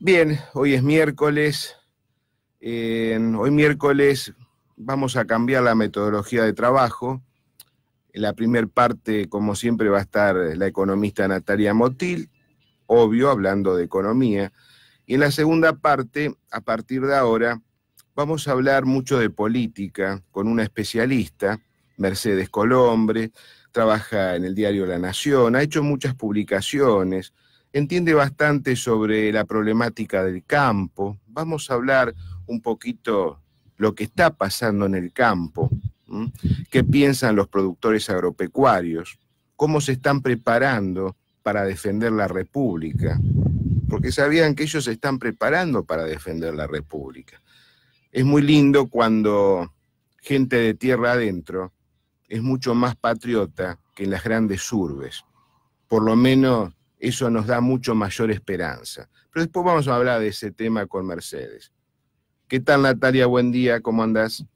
Bien, hoy es miércoles. Hoy miércoles vamos a cambiar la metodología de trabajo. En la primera parte, como siempre, va a estar la economista Natalia Motil, obvio, hablando de economía. Y en la segunda parte, a partir de ahora, vamos a hablar mucho de política con una especialista, Mercedes Colombre, trabaja en el diario La Nación, ha hecho muchas publicaciones, entiende bastante sobre la problemática del campo. Vamos a hablar un poquito lo que está pasando en el campo, ¿m? ¿Qué piensan los productores agropecuarios? ¿Cómo se están preparando para defender la República? Porque sabían que ellos se están preparando para defender la República. Es muy lindo cuando gente de tierra adentro es mucho más patriota que en las grandes urbes. Por lo menos eso nos da mucho mayor esperanza. Pero después vamos a hablar de ese tema con Mercedes. ¿Qué tal, Natalia? Buen día, ¿cómo andás?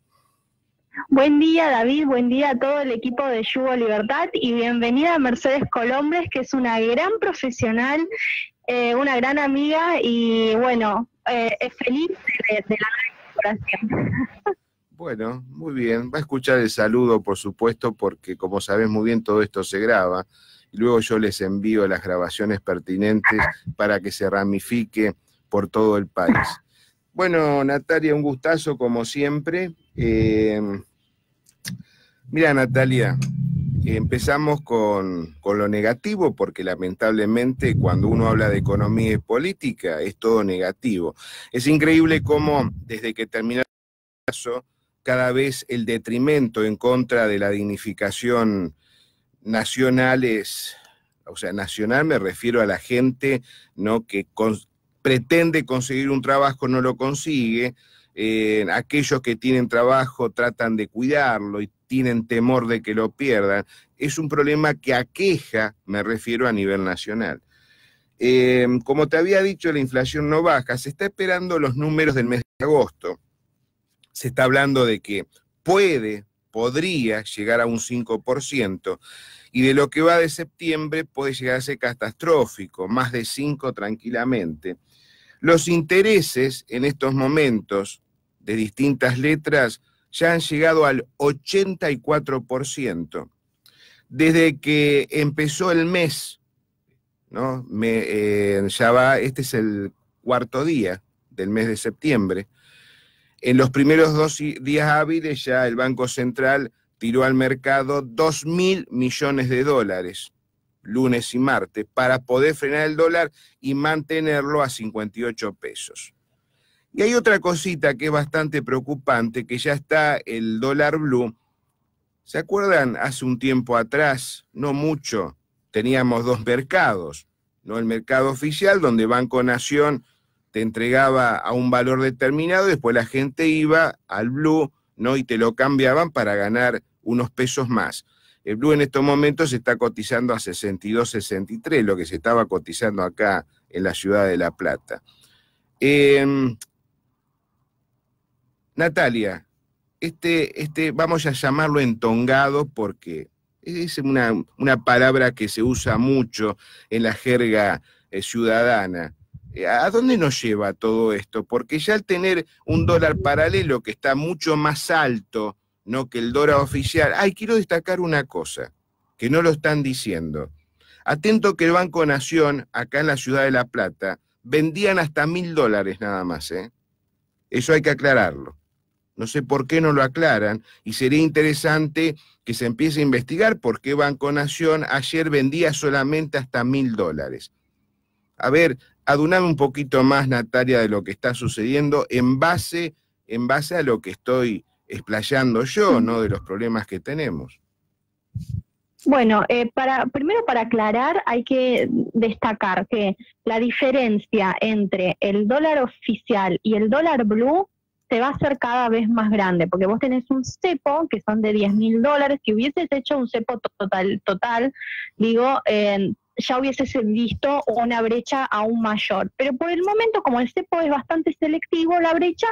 Buen día, David, buen día a todo el equipo de Yugo Libertad y bienvenida a Mercedes Colombres, que es una gran profesional, una gran amiga y bueno, feliz de la incorporación. Bueno, muy bien. Va a escuchar el saludo, por supuesto, porque como sabés muy bien todo esto se graba y luego yo les envío las grabaciones pertinentes para que se ramifique por todo el país. Bueno, Natalia, un gustazo como siempre. Mira, Natalia, empezamos con lo negativo, porque lamentablemente cuando uno habla de economía y política es todo negativo. Es increíble cómo desde que terminó el caso, cada vez el detrimento en contra de la dignificación nacional es, o sea, nacional me refiero a la gente, ¿no?, que pretende conseguir un trabajo, no lo consigue. Aquellos que tienen trabajo tratan de cuidarlo y tienen temor de que lo pierdan. Es un problema que aqueja, me refiero a nivel nacional. Como te había dicho, la inflación no baja, se está esperando los números del mes de agosto. Se está hablando de que podría llegar a un 5%, y de lo que va de septiembre puede llegar a ser catastrófico, más de 5 tranquilamente. Los intereses en estos momentos de distintas letras ya han llegado al 84%. Desde que empezó el mes, ¿no? Este es el cuarto día del mes de septiembre. En los primeros 2 días hábiles ya el Banco Central tiró al mercado 2.000 millones de dólares, lunes y martes, para poder frenar el dólar y mantenerlo a 58 pesos. Y hay otra cosita que es bastante preocupante, que ya está el dólar blue. ¿Se acuerdan? Hace un tiempo atrás, no mucho, teníamos 2 mercados, ¿no? El mercado oficial, donde Banco Nación te entregaba a un valor determinado, y después la gente iba al blue, ¿no?, y te lo cambiaban para ganar unos pesos más. El blue en estos momentos se está cotizando a 62, 63, lo que se estaba cotizando acá en la ciudad de La Plata. Natalia, vamos a llamarlo entongado porque es una palabra que se usa mucho en la jerga ciudadana. ¿A dónde nos lleva todo esto? Porque ya al tener un dólar paralelo que está mucho más alto, ¿no?, que el dólar oficial. Quiero destacar una cosa, que no lo están diciendo. Atento que el Banco Nación, acá en la ciudad de La Plata, vendían hasta $1.000 nada más, ¿eh? Eso hay que aclararlo. No sé por qué no lo aclaran, y sería interesante que se empiece a investigar por qué Banco Nación ayer vendía solamente hasta $1.000. A ver, aduname un poquito más, Natalia, de lo que está sucediendo en base a lo que estoy explayando yo, ¿no?, de los problemas que tenemos. Bueno, primero para aclarar hay que destacar que la diferencia entre el dólar oficial y el dólar blue se va a hacer cada vez más grande, porque vos tenés un cepo que son de $10.000, si hubieses hecho un cepo total, ya hubieses visto una brecha aún mayor. Pero por el momento, como el cepo es bastante selectivo, la brecha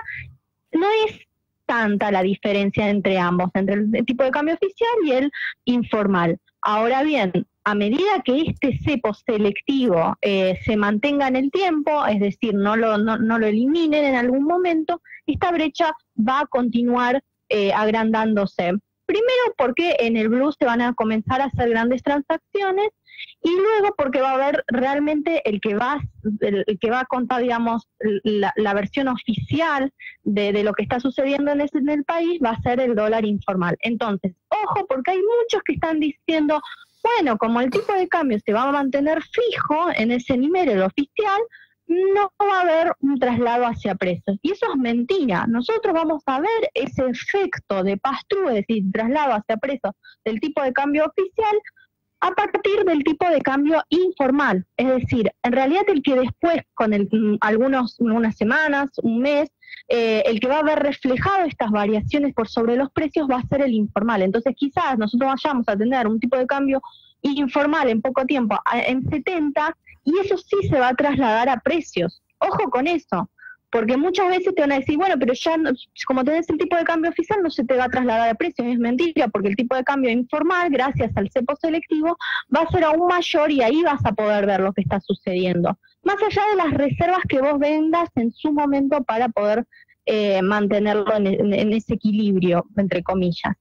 no es tanta la diferencia entre ambos, entre el tipo de cambio oficial y el informal. Ahora bien, a medida que este cepo selectivo se mantenga en el tiempo, es decir, no lo eliminen en algún momento, esta brecha va a continuar agrandándose. Primero porque en el blue se van a comenzar a hacer grandes transacciones, y luego porque va a haber realmente el que va a contar, digamos, la versión oficial de lo que está sucediendo en el país, va a ser el dólar informal. Entonces, ojo, porque hay muchos que están diciendo, bueno, como el tipo de cambio se va a mantener fijo en ese nivel, el oficial, no va a haber un traslado hacia precios. Y eso es mentira. Nosotros vamos a ver ese efecto de pass-through, es decir, traslado hacia precios del tipo de cambio oficial, a partir del tipo de cambio informal. Es decir, en realidad el que después, con unas semanas, un mes, el que va a ver reflejado estas variaciones por sobre los precios va a ser el informal. Entonces quizás nosotros vayamos a tener un tipo de cambio informal en poco tiempo en 70, y eso sí se va a trasladar a precios. Ojo con eso, porque muchas veces te van a decir, bueno, pero ya no, como tenés el tipo de cambio oficial no se te va a trasladar a precios. Es mentira, porque el tipo de cambio informal, gracias al cepo selectivo, va a ser aún mayor, y ahí vas a poder ver lo que está sucediendo. Más allá de las reservas que vos vendas en su momento para poder mantenerlo en ese equilibrio, entre comillas.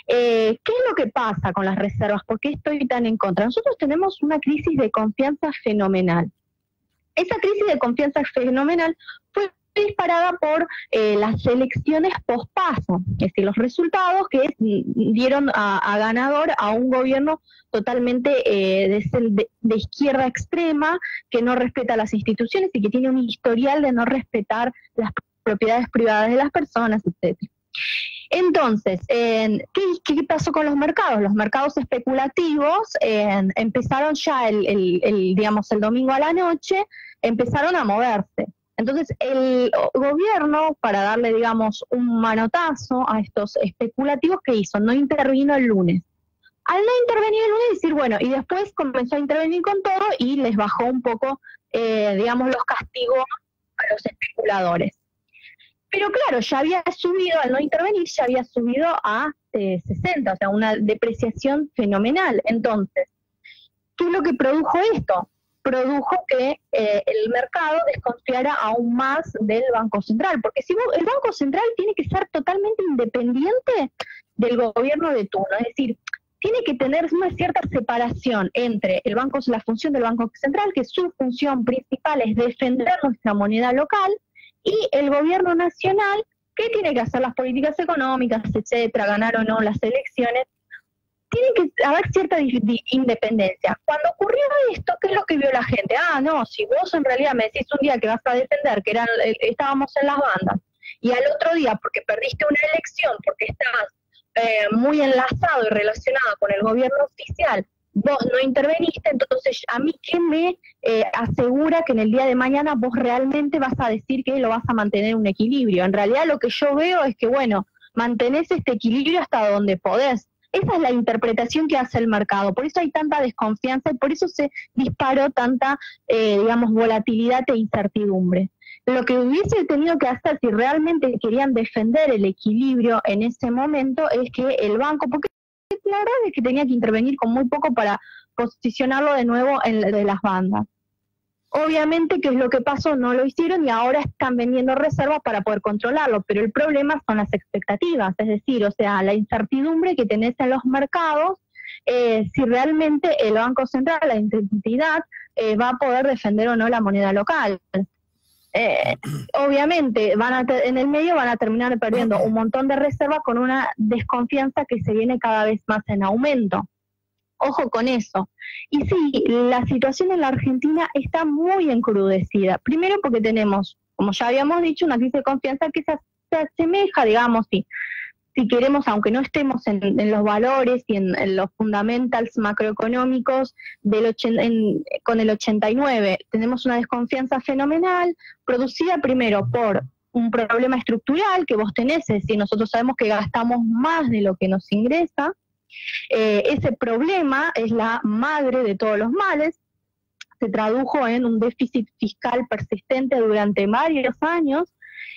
¿Qué es lo que pasa con las reservas? ¿Por qué estoy tan en contra? Nosotros tenemos una crisis de confianza fenomenal. Esa crisis de confianza fenomenal fue disparada por las elecciones post-paso, es decir, los resultados que dieron a ganador a un gobierno totalmente de izquierda extrema, que no respeta las instituciones y que tiene un historial de no respetar las propiedades privadas de las personas, etc. Entonces, ¿qué pasó con los mercados? Los mercados especulativos empezaron ya digamos, el domingo a la noche, empezaron a moverse. Entonces, el gobierno, para darle, digamos, un manotazo a estos especulativos, ¿qué hizo? No intervino el lunes. Al no intervenir el lunes, decir, bueno, y después comenzó a intervenir con todo y les bajó un poco, digamos, los castigos a los especuladores. Pero claro, ya había subido, al no intervenir, ya había subido a 60, o sea, una depreciación fenomenal. Entonces, ¿qué es lo que produjo esto? Produjo que el mercado desconfiara aún más del Banco Central, porque si el Banco Central tiene que ser totalmente independiente del gobierno de turno, es decir, tiene que tener una cierta separación entre la función del Banco Central, que su función principal es defender nuestra moneda local, y el gobierno nacional, que tiene que hacer las políticas económicas, etcétera, ganar o no las elecciones. Tiene que haber cierta independencia. Cuando ocurrió esto, ¿qué es lo que vio la gente? No, si vos en realidad me decís un día que vas a defender, que estábamos en las bandas, y al otro día, porque perdiste una elección, porque estás muy enlazado y relacionado con el gobierno oficial, vos no interveniste, entonces a mí ¿qué me asegura que en el día de mañana vos realmente vas a decir que lo vas a mantener un equilibrio? En realidad lo que yo veo es que, bueno, mantenés este equilibrio hasta donde podés. Esa es la interpretación que hace el mercado, por eso hay tanta desconfianza y por eso se disparó tanta, digamos, volatilidad e incertidumbre. Lo que hubiese tenido que hacer si realmente querían defender el equilibrio en ese momento es que el banco, porque la verdad es que tenía que intervenir con muy poco para posicionarlo de nuevo de las bandas. Obviamente, ¿qué es lo que pasó? No lo hicieron y ahora están vendiendo reservas para poder controlarlo, pero el problema son las expectativas, es decir, o sea, la incertidumbre que tenés en los mercados, si realmente el Banco Central, la entidad, va a poder defender o no la moneda local. Obviamente en el medio van a terminar perdiendo un montón de reservas con una desconfianza que se viene cada vez más en aumento. Ojo con eso. Y sí, la situación en la Argentina está muy encrudecida. Primero porque tenemos, como ya habíamos dicho, una crisis de confianza que se asemeja, digamos, si queremos, aunque no estemos en los valores y en los fundamentals macroeconómicos con el 89, tenemos una desconfianza fenomenal, producida primero por un problema estructural que vos tenés, es decir, nosotros sabemos que gastamos más de lo que nos ingresa. Ese problema es la madre de todos los males, se tradujo en un déficit fiscal persistente durante varios años,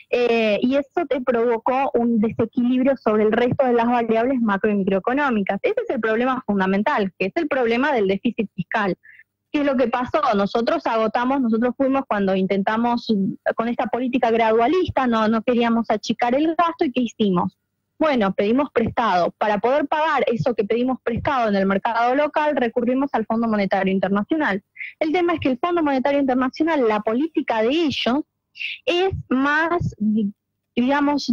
y eso te provocó un desequilibrio sobre el resto de las variables macro y microeconómicas. Ese es el problema fundamental, que es el problema del déficit fiscal. ¿Qué es lo que pasó? Nosotros fuimos cuando intentamos con esta política gradualista, no queríamos achicar el gasto, ¿y qué hicimos? Bueno, pedimos prestado. Para poder pagar eso que pedimos prestado en el mercado local, recurrimos al Fondo Monetario Internacional. El tema es que el Fondo Monetario Internacional, la política de ellos, es más, digamos,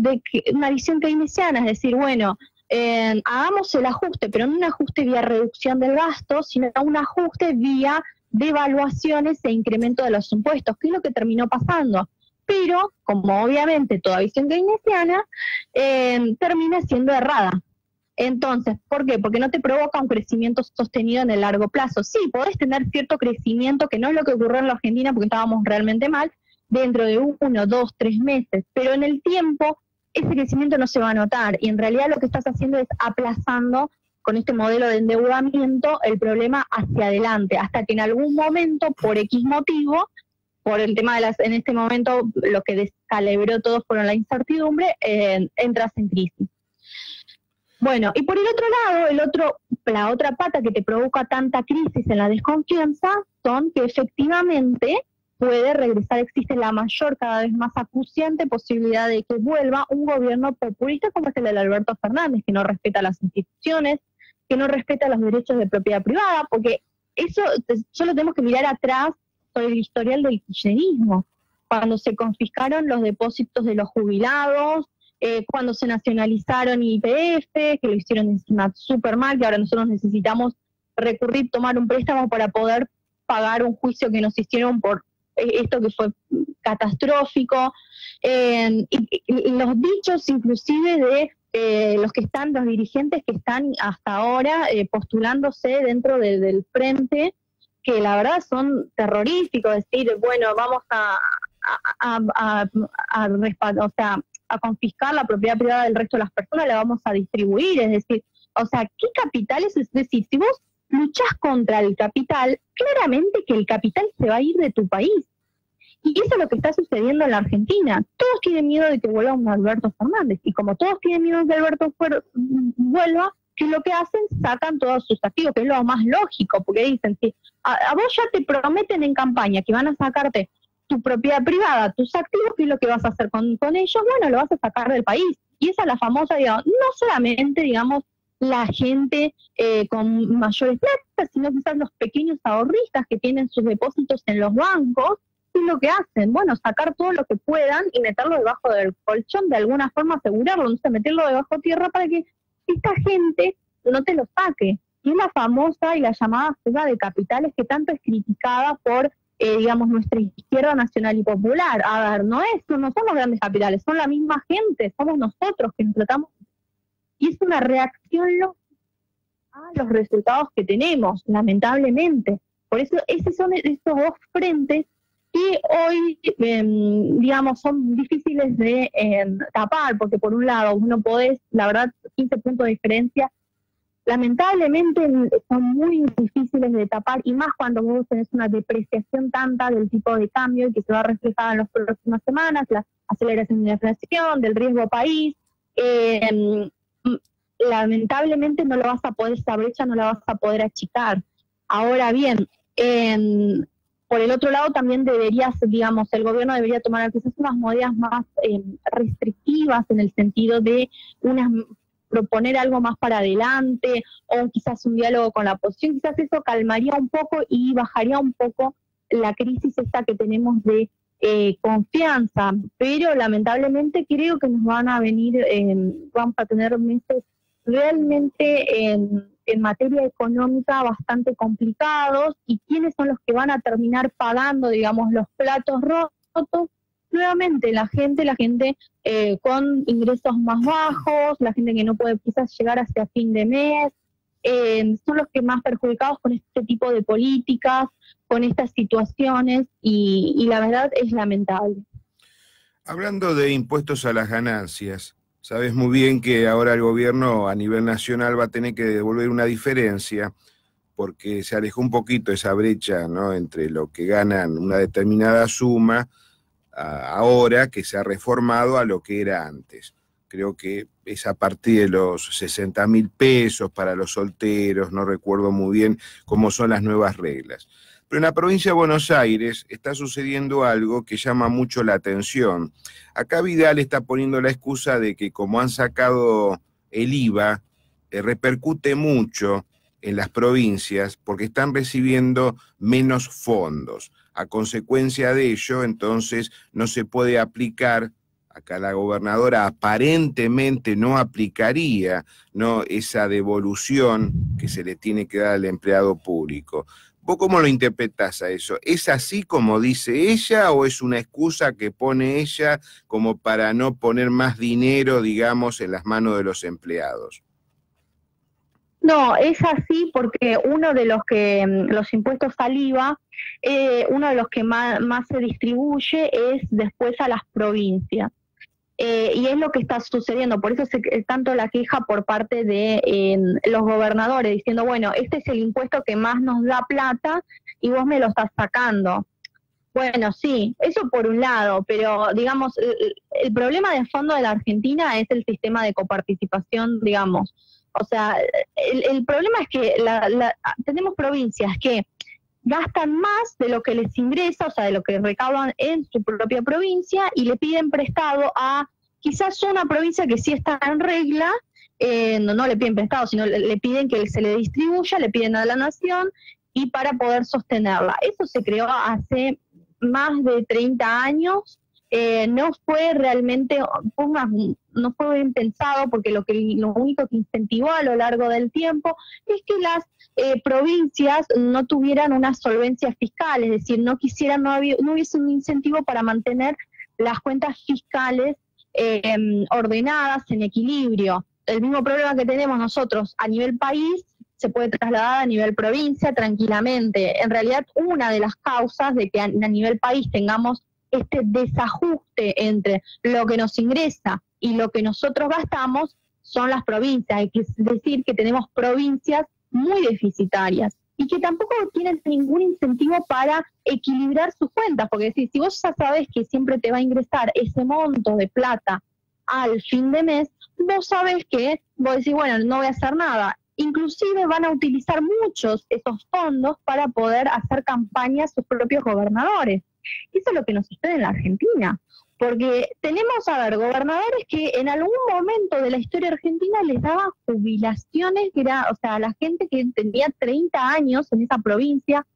una visión keynesiana, es decir, bueno, hagamos el ajuste, pero no un ajuste vía reducción del gasto, sino un ajuste vía devaluaciones e incremento de los impuestos, que es lo que terminó pasando. Pero, como obviamente toda visión keynesiana, termina siendo errada. Entonces, ¿por qué? Porque no te provoca un crecimiento sostenido en el largo plazo. Sí, podés tener cierto crecimiento, que no es lo que ocurrió en la Argentina porque estábamos realmente mal, dentro de 1, 2, 3 meses, pero en el tiempo ese crecimiento no se va a notar, y en realidad lo que estás haciendo es aplazando con este modelo de endeudamiento el problema hacia adelante, hasta que en algún momento, por X motivo, por el tema de en este momento lo que descalibró todo fueron la incertidumbre, entras en crisis. Bueno, y por el otro lado, la otra pata que te provoca tanta crisis en la desconfianza son que efectivamente puede regresar, existe la mayor, cada vez más acuciante posibilidad de que vuelva un gobierno populista como es el de Alberto Fernández, que no respeta las instituciones, que no respeta los derechos de propiedad privada, porque eso solo tenemos que mirar atrás sobre el historial del kirchnerismo, cuando se confiscaron los depósitos de los jubilados, cuando se nacionalizaron YPF, que lo hicieron encima súper mal, que ahora nosotros necesitamos recurrir, tomar un préstamo para poder pagar un juicio que nos hicieron por esto que fue catastrófico, y los dichos inclusive de los dirigentes que están hasta ahora postulándose dentro del frente, que la verdad son terroríficos, decir, bueno, vamos a confiscar la propiedad privada del resto de las personas, la vamos a distribuir, es decir, o sea, ¿qué capitales? Es decir, si vos luchás contra el capital, claramente que el capital se va a ir de tu país. Y eso es lo que está sucediendo en la Argentina. Todos tienen miedo de que vuelva un Alberto Fernández. Y como todos tienen miedo de que Alberto vuelva, ¿qué es lo que hacen? Sacan todos sus activos, que es lo más lógico, porque dicen, si a vos ya te prometen en campaña que van a sacarte tu propiedad privada, tus activos, ¿qué es lo que vas a hacer con ellos? Bueno, lo vas a sacar del país. Y esa es la famosa, digamos, no solamente, digamos, la gente con mayores plata, sino quizás los pequeños ahorristas que tienen sus depósitos en los bancos. ¿Qué es lo que hacen? Bueno, sacar todo lo que puedan y meterlo debajo del colchón, de alguna forma asegurarlo, no sé, meterlo debajo tierra para que esta gente no te lo saque. Y es la famosa y la llamada fuga de capitales que tanto es criticada por, digamos, nuestra izquierda nacional y popular. A ver, no son los grandes capitales, son la misma gente, somos nosotros que nos tratamos. Y es una reacción a los resultados que tenemos, lamentablemente. Por eso, esos son estos dos frentes que hoy, digamos, son difíciles de tapar, porque por un lado uno podés, la verdad, 15 puntos de diferencia, lamentablemente son muy difíciles de tapar, y más cuando vos tenés una depreciación tanta del tipo de cambio y que se va a reflejar en las próximas semanas, la aceleración de la inflación, del riesgo país, lamentablemente no lo vas a poder, esa brecha no la vas a poder achicar. Ahora bien, por el otro lado también el gobierno debería tomar quizás unas medidas más restrictivas, en el sentido de proponer algo más para adelante, o quizás un diálogo con la oposición. Quizás eso calmaría un poco y bajaría un poco la crisis esta que tenemos de confianza, pero lamentablemente creo que nos van a venir, vamos a tener meses realmente en materia económica bastante complicados, y quiénes son los que van a terminar pagando, digamos, los platos rotos. Nuevamente, la gente con ingresos más bajos, la gente que no puede quizás llegar hacia fin de mes, son los que más perjudicados con este tipo de políticas, con estas situaciones, y la verdad es lamentable. Hablando de impuestos a las ganancias, sabes muy bien que ahora el gobierno a nivel nacional va a tener que devolver una diferencia, porque se alejó un poquito esa brecha, ¿no?, entre lo que ganan una determinada suma ahora que se ha reformado a lo que era antes. Creo que es a partir de los 60.000 pesos para los solteros, no recuerdo muy bien cómo son las nuevas reglas. Pero en la provincia de Buenos Aires está sucediendo algo que llama mucho la atención. Acá Vidal está poniendo la excusa de que como han sacado el IVA, repercute mucho en las provincias porque están recibiendo menos fondos. A consecuencia de ello, entonces, no se puede aplicar. Acá la gobernadora aparentemente no aplicaría, ¿no?, esa devolución que se le tiene que dar al empleado público. ¿Vos cómo lo interpretás a eso? ¿Es así como dice ella o es una excusa que pone ella como para no poner más dinero, digamos, en las manos de los empleados? No, es así porque uno de los impuestos al IVA, uno de los que más se distribuye es después a las provincias. Y es lo que está sucediendo, por eso es tanto la queja por parte de los gobernadores, diciendo, bueno, este es el impuesto que más nos da plata y vos me lo estás sacando. Bueno, sí, eso por un lado, pero digamos, el problema de fondo de la Argentina es el sistema de coparticipación, digamos. O sea, el problema es que tenemos provincias que gastan más de lo que les ingresa, o sea, de lo que recaudan en su propia provincia, y le piden prestado a quizás una provincia que sí está en regla, no le piden prestado, sino le piden que se le distribuya, le piden a la nación, y para poder sostenerla. Eso se creó hace más de 30 años, no fue realmente, no fue bien pensado, porque lo único que incentivó a lo largo del tiempo es que las provincias no tuvieran una solvencia fiscal, es decir, no hubiese un incentivo para mantener las cuentas fiscales ordenadas, en equilibrio. El mismo problema que tenemos nosotros a nivel país se puede trasladar a nivel provincia tranquilamente. En realidad, una de las causas de que a nivel país tengamos este desajuste entre lo que nos ingresa y lo que nosotros gastamos son las provincias. Hay que decir que tenemos provincias muy deficitarias y que tampoco tienen ningún incentivo para equilibrar sus cuentas, porque si vos ya sabés que siempre te va a ingresar ese monto de plata al fin de mes, vos sabés que vos decís, bueno, no voy a hacer nada. Inclusive van a utilizar muchos esos fondos para poder hacer campañas sus propios gobernadores. Eso es lo que nos sucede en la Argentina, porque tenemos, gobernadores que en algún momento de la historia argentina les daban jubilaciones, que era, o sea, la gente que tenía 30 años en esa provincia,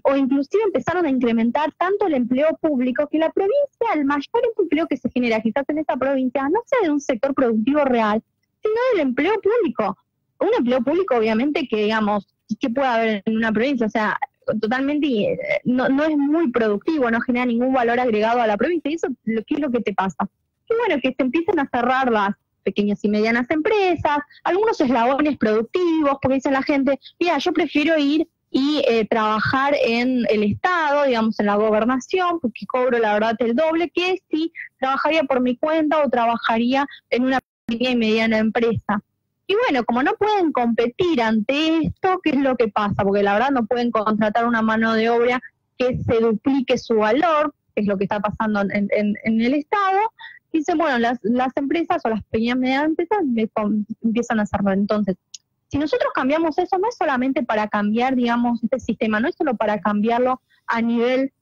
o inclusive empezaron a incrementar tanto el empleo público, que la provincia, el mayor empleo que se genera quizás en esa provincia, no sea de un sector productivo real, sino del empleo público. Un empleo público, obviamente, que digamos, ¿qué puede haber en una provincia? O sea, totalmente no es muy productivo, no genera ningún valor agregado a la provincia. ¿Y eso qué es lo que te pasa? Que bueno, que se empiecen a cerrar las pequeñas y medianas empresas, algunos eslabones productivos, porque dice la gente, mira, yo prefiero ir y trabajar en el Estado, digamos, en la gobernación, porque cobro la verdad el doble, que si trabajaría por mi cuenta o trabajaría en una pequeña y mediana empresa. Y bueno, como no pueden competir ante esto, ¿qué es lo que pasa? Porque la verdad no pueden contratar una mano de obra que se duplique su valor, que es lo que está pasando en el Estado. Dicen, bueno, las empresas o las pequeñas y medianas empresas empiezan a hacerlo. Entonces, si nosotros cambiamos eso, no es solamente para cambiar, digamos, este sistema, no es solo para cambiarlo a nivel,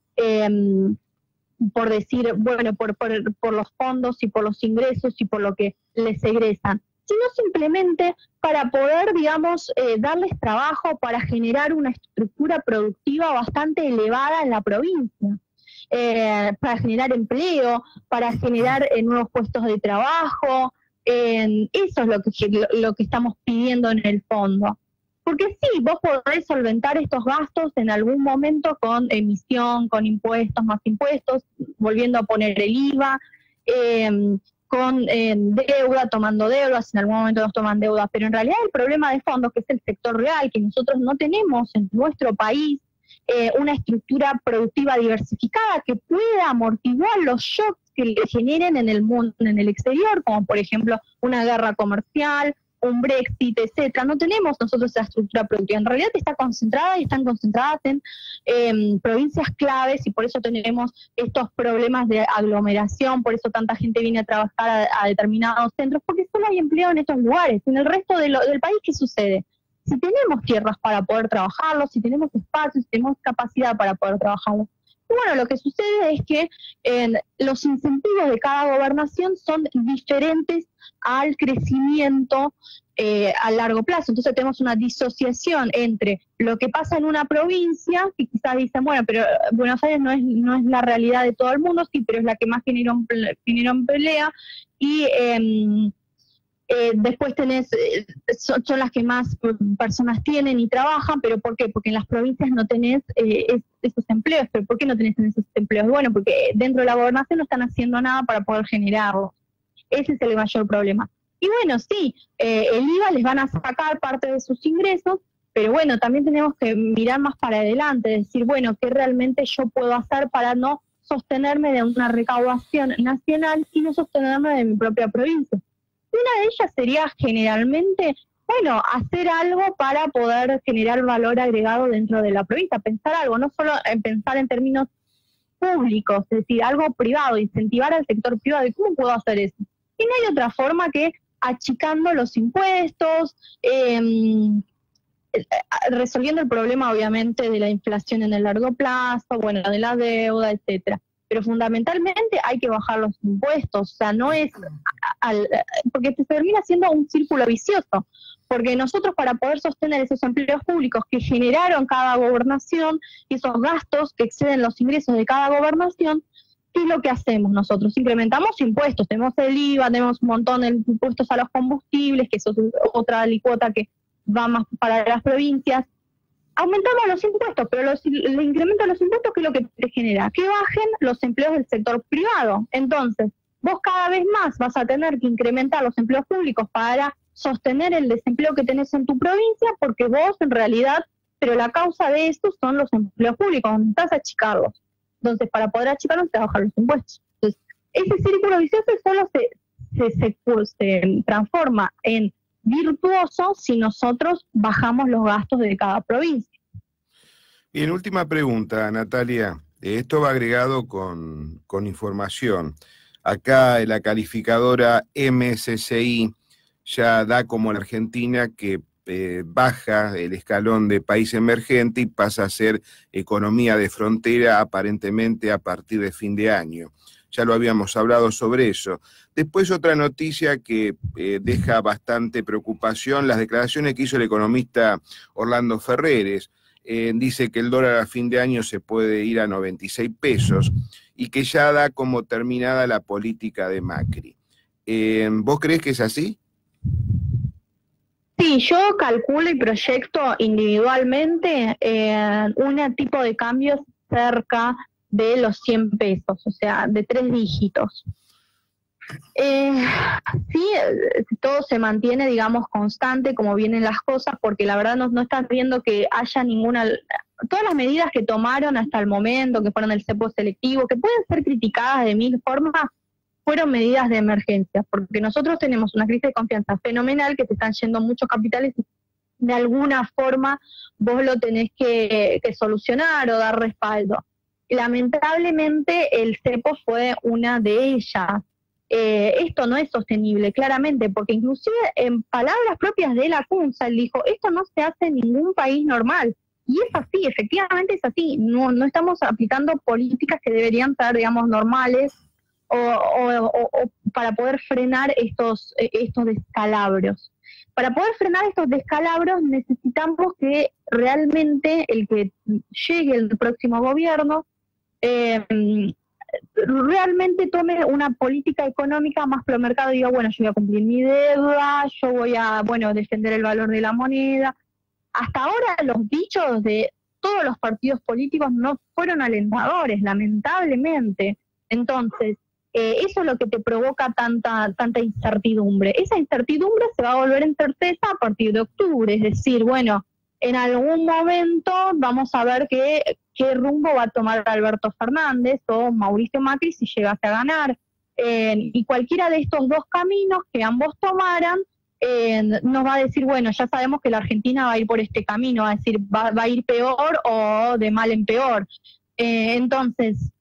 por decir, bueno, por los fondos y por los ingresos y por lo que les egresan, sino simplemente para poder, digamos, darles trabajo, para generar una estructura productiva bastante elevada en la provincia, para generar empleo, para generar nuevos puestos de trabajo. Eso es lo que estamos pidiendo en el fondo. Porque sí, vos podés solventar estos gastos en algún momento con emisión, con impuestos, más impuestos, volviendo a poner el IVA, con deuda, tomando deudas, en algún momento nos toman deudas, pero en realidad el problema de fondo, que es el sector real, que nosotros no tenemos en nuestro país una estructura productiva diversificada que pueda amortiguar los shocks que le generen en el mundo, en el exterior, como por ejemplo una guerra comercial, un Brexit, etcétera, no tenemos nosotros esa estructura productiva. En realidad está concentrada y están concentradas en provincias claves y por eso tenemos estos problemas de aglomeración, por eso tanta gente viene a trabajar a determinados centros, porque solo hay empleo en estos lugares. En el resto del país, ¿qué sucede? Si tenemos tierras para poder trabajarlo, si tenemos espacios, si tenemos capacidad para poder trabajarlo. Y bueno, lo que sucede es que los incentivos de cada gobernación son diferentes al crecimiento a largo plazo. Entonces tenemos una disociación entre lo que pasa en una provincia, que quizás dicen, bueno, pero Buenos Aires no es la realidad de todo el mundo, sí, pero es la que más generó pelea, y después tenés, son las que más personas tienen y trabajan, pero ¿por qué? Porque en las provincias no tenés esos empleos. ¿Pero por qué no tenés esos empleos? Bueno, porque dentro de la gobernación no están haciendo nada para poder generarlos. Ese es el mayor problema. Y bueno, sí, el IVA les van a sacar parte de sus ingresos, pero bueno, también tenemos que mirar más para adelante, decir, bueno, ¿qué realmente yo puedo hacer para no sostenerme de una recaudación nacional y no sostenerme de mi propia provincia? Una de ellas sería generalmente, bueno, hacer algo para poder generar valor agregado dentro de la provincia, pensar algo, no solo pensar en términos públicos, es decir, algo privado, incentivar al sector privado. ¿Y cómo puedo hacer eso? Y no hay otra forma que achicando los impuestos, resolviendo el problema obviamente de la inflación en el largo plazo, bueno, de la deuda, etcétera. Pero fundamentalmente hay que bajar los impuestos, o sea, no es, porque se termina siendo un círculo vicioso, porque nosotros para poder sostener esos empleos públicos que generaron cada gobernación y esos gastos que exceden los ingresos de cada gobernación, ¿qué es lo que hacemos nosotros? Incrementamos impuestos, tenemos el IVA, tenemos un montón de impuestos a los combustibles, que eso es otra alícuota que va más para las provincias. Aumentamos los impuestos, pero el incremento de los impuestos, ¿qué es lo que te genera? Que bajen los empleos del sector privado. Entonces, vos cada vez más vas a tener que incrementar los empleos públicos para sostener el desempleo que tenés en tu provincia, porque vos en realidad, pero la causa de esto son los empleos públicos, necesitas achicarlos. Entonces, para poder achicarlos, te bajan los impuestos. Entonces, ese círculo vicioso solo se transforma en virtuoso si nosotros bajamos los gastos de cada provincia. Bien, última pregunta, Natalia. Esto va agregado con información. Acá la calificadora MSCI ya da como la Argentina que baja el escalón de país emergente y pasa a ser economía de frontera aparentemente a partir de fin de año. Ya lo habíamos hablado sobre eso. Después otra noticia que deja bastante preocupación, las declaraciones que hizo el economista Orlando Ferreres. Dice que el dólar a fin de año se puede ir a 96 pesos y que ya da como terminada la política de Macri. ¿Vos creés que es así? Sí, yo calculo y proyecto individualmente un tipo de cambios cerca de los 100 pesos, o sea, de 3 dígitos. Sí, todo se mantiene, digamos, constante como vienen las cosas, porque la verdad no estás viendo que haya ninguna... Todas las medidas que tomaron hasta el momento, que fueron el cepo selectivo, que pueden ser criticadas de mil formas, fueron medidas de emergencia, porque nosotros tenemos una crisis de confianza fenomenal, que se están yendo muchos capitales y de alguna forma vos lo tenés que solucionar o dar respaldo. Lamentablemente el cepo fue una de ellas. Esto no es sostenible, claramente, porque inclusive en palabras propias de la CUNSA, él dijo, esto no se hace en ningún país normal. Y es así, efectivamente es así. No estamos aplicando políticas que deberían ser, digamos, normales o para poder frenar estos descalabros. Para poder frenar estos descalabros necesitamos que realmente el que llegue el próximo gobierno realmente tome una política económica más pro mercado y diga, bueno, yo voy a cumplir mi deuda, yo voy a, bueno, defender el valor de la moneda. Hasta ahora los dichos de todos los partidos políticos no fueron alentadores, lamentablemente. Entonces, eso es lo que te provoca tanta incertidumbre. Esa incertidumbre se va a volver en certeza a partir de octubre, es decir, bueno, en algún momento vamos a ver qué rumbo va a tomar Alberto Fernández o Mauricio Macri si llegase a ganar. Y cualquiera de estos dos caminos que ambos tomaran nos va a decir, bueno, ya sabemos que la Argentina va a ir por este camino, va a decir, va a ir peor o de mal en peor. Entonces,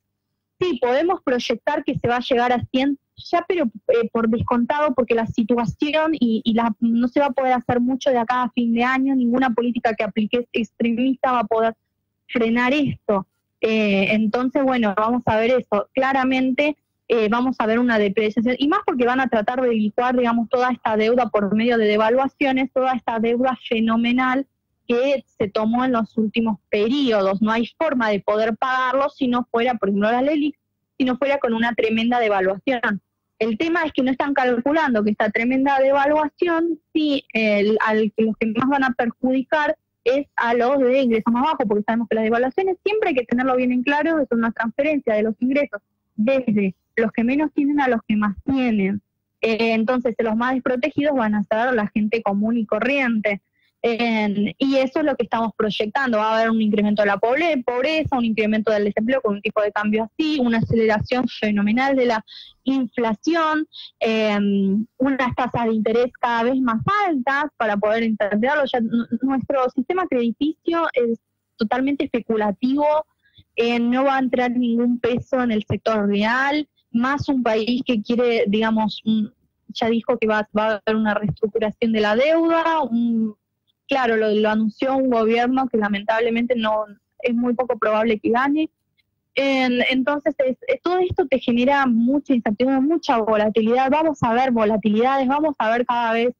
sí, podemos proyectar que se va a llegar a 100, ya pero por descontado, porque la situación no se va a poder hacer mucho de acá a fin de año, ninguna política que aplique extremista va a poder frenar esto. Entonces, bueno, vamos a ver eso. Claramente vamos a ver una depreciación, y más porque van a tratar de licuar, digamos, toda esta deuda por medio de devaluaciones, toda esta deuda fenomenal que se tomó en los últimos periodos. No hay forma de poder pagarlo si no fuera, por ejemplo, la LELIQ, si no fuera con una tremenda devaluación. El tema es que no están calculando que esta tremenda devaluación, sí, los que más van a perjudicar es a los de ingresos más bajos, porque sabemos que las devaluaciones siempre hay que tenerlo bien en claro, es una transferencia de los ingresos desde los que menos tienen a los que más tienen. Entonces, los más desprotegidos van a ser la gente común y corriente. Y eso es lo que estamos proyectando. Va a haber un incremento de la pobreza, un incremento del desempleo con un tipo de cambio así, una aceleración fenomenal de la inflación, unas tasas de interés cada vez más altas para poder entenderlo. Ya nuestro sistema crediticio es totalmente especulativo, no va a entrar ningún peso en el sector real, más un país que quiere, digamos, ya dijo que va a haber una reestructuración de la deuda, claro, lo anunció un gobierno que lamentablemente no es muy poco probable que gane. Entonces, todo esto te genera mucha incertidumbre, mucha volatilidad. Vamos a ver volatilidades, vamos a ver cada vez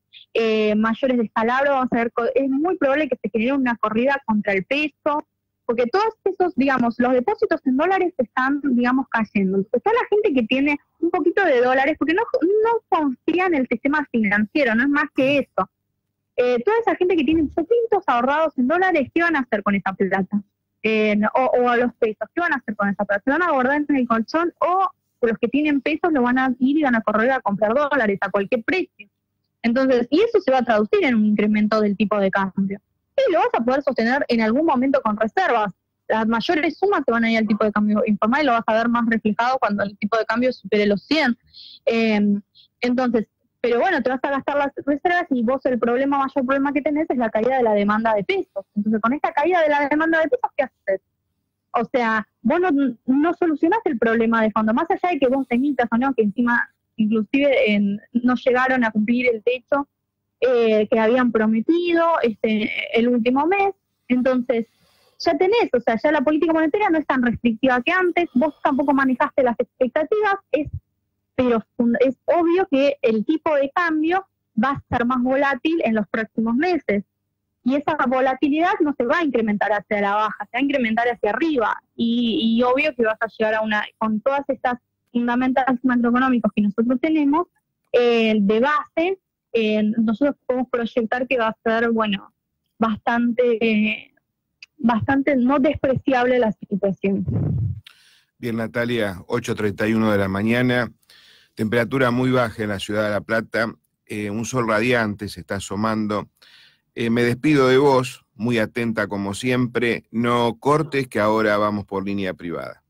mayores descalabros, vamos a ver, es muy probable que se genere una corrida contra el peso, porque todos esos, digamos, los depósitos en dólares están, digamos, cayendo. Entonces, toda la gente que tiene un poquito de dólares, porque no confía en el sistema financiero, no es más que eso. Toda esa gente que tiene poquitos ahorrados en dólares, ¿qué van a hacer con esa plata? O a los pesos, ¿qué van a hacer con esa plata? ¿Se van a guardar en el colchón o los que tienen pesos lo van a ir y van a correr a comprar dólares a cualquier precio? Entonces, y eso se va a traducir en un incremento del tipo de cambio. Y lo vas a poder sostener en algún momento con reservas. Las mayores sumas te van a ir al tipo de cambio informal y lo vas a ver más reflejado cuando el tipo de cambio supere los 100. Entonces, pero bueno, te vas a gastar las reservas y vos mayor problema que tenés es la caída de la demanda de pesos. Entonces, con esta caída de la demanda de pesos, ¿qué haces? O sea, vos no solucionás el problema de fondo, más allá de que vos emitas o no, que encima inclusive no llegaron a cumplir el techo que habían prometido el último mes. Entonces, ya tenés, o sea, ya la política monetaria no es tan restrictiva que antes, vos tampoco manejaste las expectativas, pero es obvio que el tipo de cambio va a ser más volátil en los próximos meses. Y esa volatilidad no se va a incrementar hacia la baja, se va a incrementar hacia arriba. Y obvio que vas a llegar con todas estas fundamentales macroeconómicos que nosotros tenemos, de base, nosotros podemos proyectar que va a ser, bueno, bastante no despreciable la situación. Bien, Natalia, 8:31 de la mañana, temperatura muy baja en la ciudad de La Plata, un sol radiante se está asomando. Me despido de vos, muy atenta como siempre, no cortes que ahora vamos por línea privada.